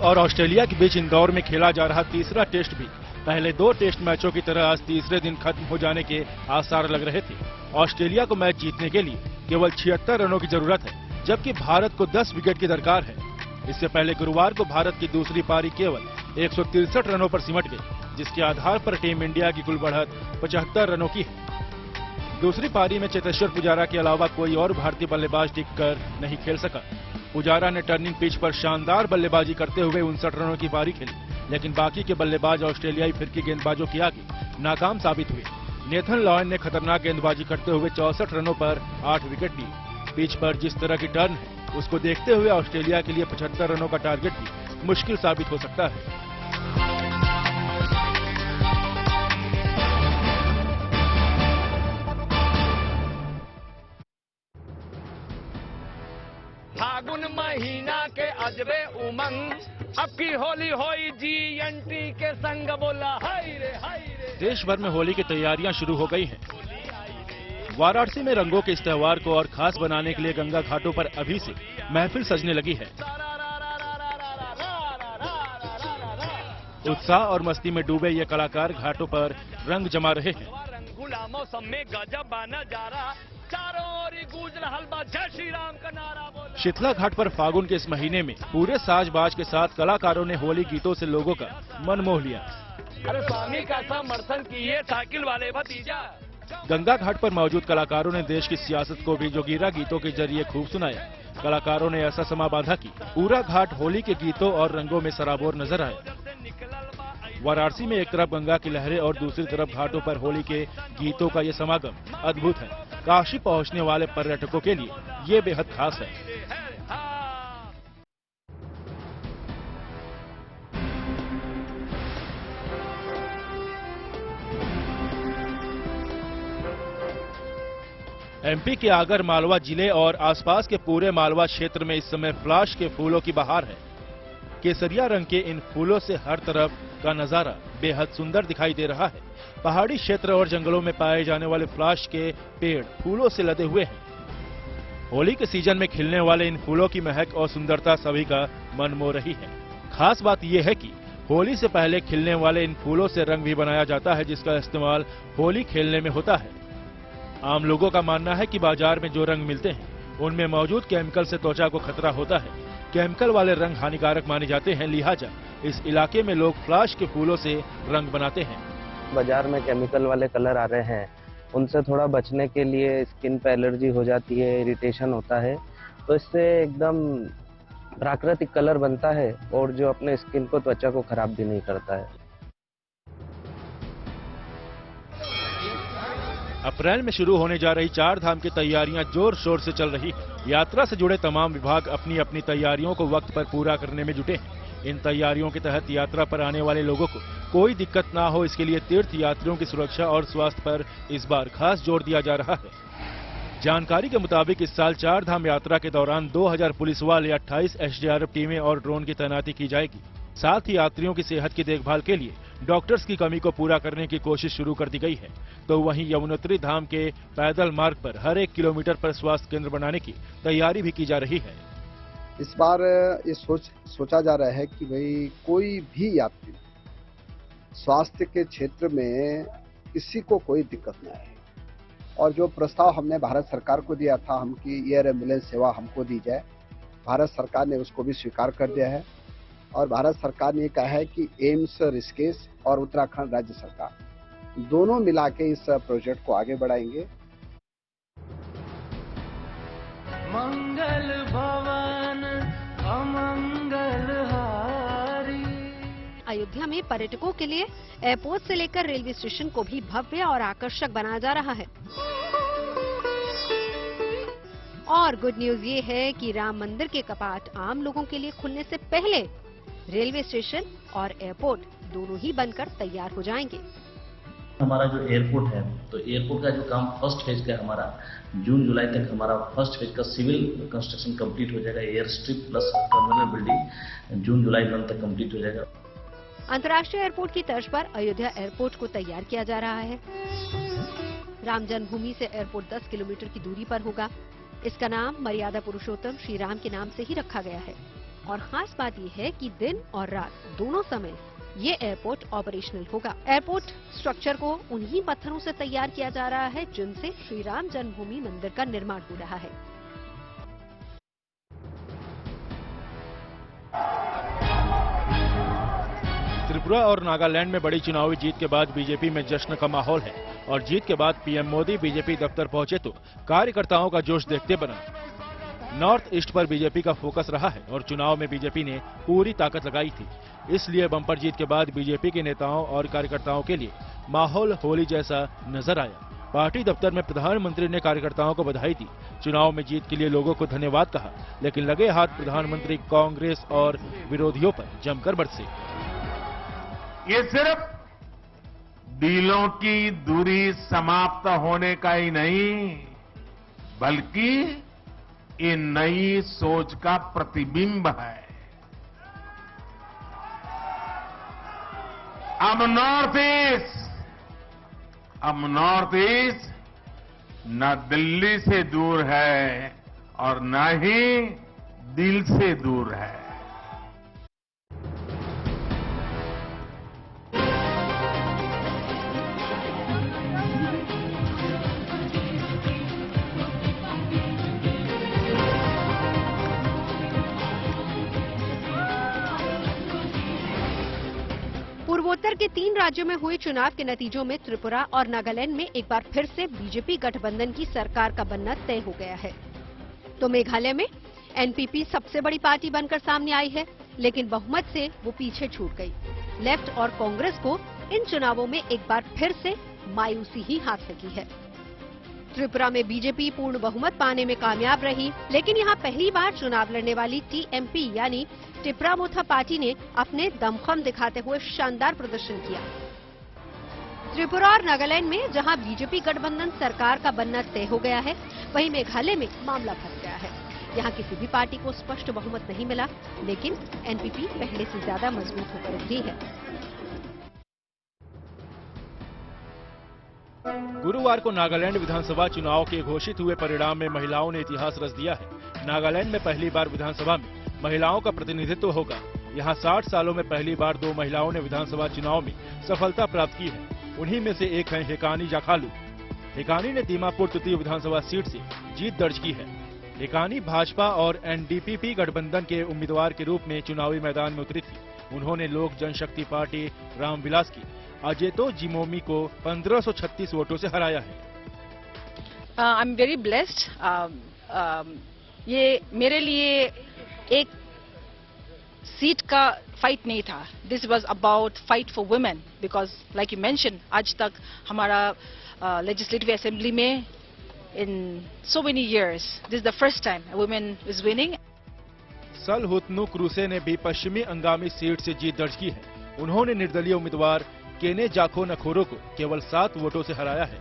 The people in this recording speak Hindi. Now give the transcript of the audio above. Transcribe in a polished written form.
और ऑस्ट्रेलिया के बीच इंदौर में खेला जा रहा तीसरा टेस्ट भी पहले 2 टेस्ट मैचों की तरह आज तीसरे दिन खत्म हो जाने के आसार लग रहे थे। ऑस्ट्रेलिया को मैच जीतने के लिए केवल 76 रनों की जरूरत है, जबकि भारत को 10 विकेट की दरकार है। इससे पहले गुरुवार को भारत की दूसरी पारी केवल 163 रनों पर सिमट गई, जिसके आधार पर टीम इंडिया की कुल बढ़त 75 रनों की है। दूसरी पारी में चेतेश्वर पुजारा के अलावा कोई और भारतीय बल्लेबाज टिककर नहीं खेल सका। पुजारा ने टर्निंग पिच पर शानदार बल्लेबाजी करते हुए 59 रनों की पारी खेली, लेकिन बाकी के बल्लेबाज ऑस्ट्रेलियाई फिरकी गेंदबाजों के आगे नाकाम साबित हुए। नेथन लॉयन ने खतरनाक गेंदबाजी करते हुए 64 रनों पर 8 विकेट लिए। पिच पर जिस तरह की टर्न है, उसको देखते हुए ऑस्ट्रेलिया के लिए 75 रनों का टारगेट भी मुश्किल साबित हो सकता है। फागुन महीना के अजबे उमंग, अब की होली होई जीएनटी के संग, बोला हाय रे हाय रे। देश भर में होली की तैयारियां शुरू हो गई हैं। वाराणसी में रंगों के इस त्योहार को और खास बनाने के लिए गंगा घाटों पर अभी से महफिल सजने लगी है। उत्साह और मस्ती में डूबे ये कलाकार घाटों पर रंग जमा रहे हैं। रंगुला मौसम में गजब नजारा, चारों ओर गूंज रहल बा जय श्री राम का नारा बोला। शीतला घाट पर फागुन के इस महीने में पूरे साज-बाज के साथ कलाकारों ने होली गीतों से लोगों का मन मोह लिया। अरे स्वामी का समर्थन किए साइकिल वाले भतीजा। गंगा घाट पर मौजूद कलाकारों ने देश की सियासत को भी जोगीरा गीतों के जरिए खूब सुनाया। कलाकारों ने ऐसा समा बांधा कि पूरा घाट होली के गीतों और रंगों में सराबोर नजर आया। वाराणसी में एक तरफ गंगा की लहरें और दूसरी तरफ घाटों पर होली के गीतों का ये समागम अद्भुत है। काशी पहुंचने वाले पर्यटकों के लिए ये बेहद खास है। एमपी के आगर मालवा जिले और आसपास के पूरे मालवा क्षेत्र में इस समय फ्लाश के फूलों की बहार है। केसरिया रंग के इन फूलों से हर तरफ का नजारा बेहद सुंदर दिखाई दे रहा है। पहाड़ी क्षेत्र और जंगलों में पाए जाने वाले फ्लाश के पेड़ फूलों से लदे हुए हैं। होली के सीजन में खिलने वाले इन फूलों की महक और सुंदरता सभी का मन मोह रही है। खास बात यह है कि होली से पहले खिलने वाले इन फूलों से रंग भी बनाया जाता है, जिसका इस्तेमाल होली खेलने में होता है। आम लोगों का मानना है कि बाजार में जो रंग मिलते हैं उनमें मौजूद केमिकल से त्वचा को खतरा होता है। केमिकल वाले रंग हानिकारक माने जाते हैं, लिहाजा इस इलाके में लोग फ्लाश के फूलों से रंग बनाते हैं। बाजार में केमिकल वाले कलर आ रहे हैं, उनसे थोड़ा बचने के लिए स्किन पे एलर्जी हो जाती है, इरिटेशन होता है, तो इससे एकदम प्राकृतिक कलर बनता है और जो अपने स्किन को, त्वचा को खराब भी नहीं करता है। अप्रैल में शुरू होने जा रही 4 धाम की तैयारियां जोर शोर से चल रही है। यात्रा से जुड़े तमाम विभाग अपनी अपनी तैयारियों को वक्त पर पूरा करने में जुटे हैं। इन तैयारियों के तहत यात्रा पर आने वाले लोगों को कोई दिक्कत ना हो, इसके लिए तीर्थ यात्रियों की सुरक्षा और स्वास्थ्य पर इस बार खास जोर दिया जा रहा है। जानकारी के मुताबिक इस साल 4 धाम यात्रा के दौरान 2000 पुलिस वाले, 28 एसडीआरएफ टीमें और ड्रोन की तैनाती की जाएगी। साथ ही यात्रियों की सेहत की देखभाल के लिए डॉक्टर्स की कमी को पूरा करने की कोशिश शुरू कर दी गई है। तो वहीं यमुनोत्री धाम के पैदल मार्ग पर हर 1 किलोमीटर पर स्वास्थ्य केंद्र बनाने की तैयारी भी की जा रही है। इस बार ये सोचा जा रहा है कि भाई कोई भी यात्री स्वास्थ्य के क्षेत्र में किसी को कोई दिक्कत न आए, और जो प्रस्ताव हमने भारत सरकार को दिया था हम कि एयर एम्बुलेंस सेवा हमको दी जाए, भारत सरकार ने उसको भी स्वीकार कर दिया है। और भारत सरकार ने कहा है कि एम्स ऋषिकेश और उत्तराखंड राज्य सरकार दोनों मिला के इस प्रोजेक्ट को आगे बढ़ाएंगे। मंगल भवन अमंगल हारी। अयोध्या में पर्यटकों के लिए एयरपोर्ट से लेकर रेलवे स्टेशन को भी भव्य और आकर्षक बनाया जा रहा है। और गुड न्यूज ये है कि राम मंदिर के कपाट आम लोगों के लिए खुलने से पहले रेलवे स्टेशन और एयरपोर्ट दोनों ही बनकर तैयार हो जाएंगे। हमारा जो एयरपोर्ट है, तो एयरपोर्ट का जो काम फर्स्ट फेज का हमारा जून जुलाई तक हमारा फर्स्ट फेज का सिविल कंस्ट्रक्शन कंप्लीट हो जाएगा। Air strip plus terminal building जून जुलाई मंथ तक कंप्लीट हो जाएगा। अंतर्राष्ट्रीय एयरपोर्ट की तर्ज पर अयोध्या एयरपोर्ट को तैयार किया जा रहा है। राम जन्मभूमि से एयरपोर्ट 10 किलोमीटर की दूरी पर होगा। इसका नाम मर्यादा पुरुषोत्तम श्री राम के नाम से ही रखा गया है। और खास बात यह है कि दिन और रात दोनों समय ये एयरपोर्ट ऑपरेशनल होगा। एयरपोर्ट स्ट्रक्चर को उन्हीं पत्थरों से तैयार किया जा रहा है जिनसे श्री राम जन्मभूमि मंदिर का निर्माण हो रहा है। त्रिपुरा और नागालैंड में बड़ी चुनावी जीत के बाद बीजेपी में जश्न का माहौल है और जीत के बाद पीएम मोदी बीजेपी दफ्तर पहुंचे तो कार्यकर्ताओं का जोश देखते बना। नॉर्थ ईस्ट पर बीजेपी का फोकस रहा है और चुनाव में बीजेपी ने पूरी ताकत लगाई थी, इसलिए बम्पर जीत के बाद बीजेपी के नेताओं और कार्यकर्ताओं के लिए माहौल होली जैसा नजर आया। पार्टी दफ्तर में प्रधानमंत्री ने कार्यकर्ताओं को बधाई दी, चुनाव में जीत के लिए लोगों को धन्यवाद कहा, लेकिन लगे हाथ प्रधानमंत्री कांग्रेस और विरोधियों पर जमकर बरसे। ये सिर्फ दिलों की दूरी समाप्त होने का ही नहीं, बल्कि ये नई सोच का प्रतिबिंब है। अब नॉर्थ ईस्ट न दिल्ली से दूर है और न ही दिल से दूर है। पूर्वोत्तर के 3 राज्यों में हुए चुनाव के नतीजों में त्रिपुरा और नागालैंड में एक बार फिर से बीजेपी गठबंधन की सरकार का बनना तय हो गया है। तो मेघालय में एनपीपी सबसे बड़ी पार्टी बनकर सामने आई है, लेकिन बहुमत से वो पीछे छूट गई। लेफ्ट और कांग्रेस को इन चुनावों में एक बार फिर से मायूसी ही हाथ लगी है। त्रिपुरा में बीजेपी पूर्ण बहुमत पाने में कामयाब रही, लेकिन यहाँ पहली बार चुनाव लड़ने वाली टीएमपी यानी टिप्रामोथा पार्टी ने अपने दमखम दिखाते हुए शानदार प्रदर्शन किया। त्रिपुरा और नागालैंड में जहां बीजेपी गठबंधन सरकार का बनना तय हो गया है, वहीं मेघालय में मामला फंस गया है। यहां किसी भी पार्टी को स्पष्ट बहुमत नहीं मिला, लेकिन एनपीपी पहले से ज्यादा मजबूत होकर उभरी है। गुरुवार को नागालैंड विधानसभा चुनाव के घोषित हुए परिणाम में महिलाओं ने इतिहास रच दिया है। नागालैंड में पहली बार विधानसभा में महिलाओं का प्रतिनिधित्व होगा। यहाँ 60 सालों में पहली बार 2 महिलाओं ने विधानसभा चुनाव में सफलता प्राप्त की है। उन्हीं में से एक है हेकानी जाखालू। हेकानी ने दीमापुर तृतीय विधानसभा सीट से जीत दर्ज की है। हेकानी भाजपा और एनडीपीपी गठबंधन के उम्मीदवार के रूप में चुनावी मैदान में उतरी थी। उन्होंने लोक जनशक्ति पार्टी रामविलास की अजेतो जिमोमी को 1536 वोटों से हराया है। I am very blessed. ये मेरे लिए एक सीट का फाइट नहीं था। This was about fight for women, because like you mention, आज तक हमारा लेजिस्लेटिव असेंबली में in so many years this is the first time a women is winning. Salhoutuonuo Kruse ने भी पश्चिमी अंगामी सीट से जीत दर्ज की है। उन्होंने निर्दलीय उम्मीदवार केने जाखो नखोरो को केवल 7 वोटों से हराया है।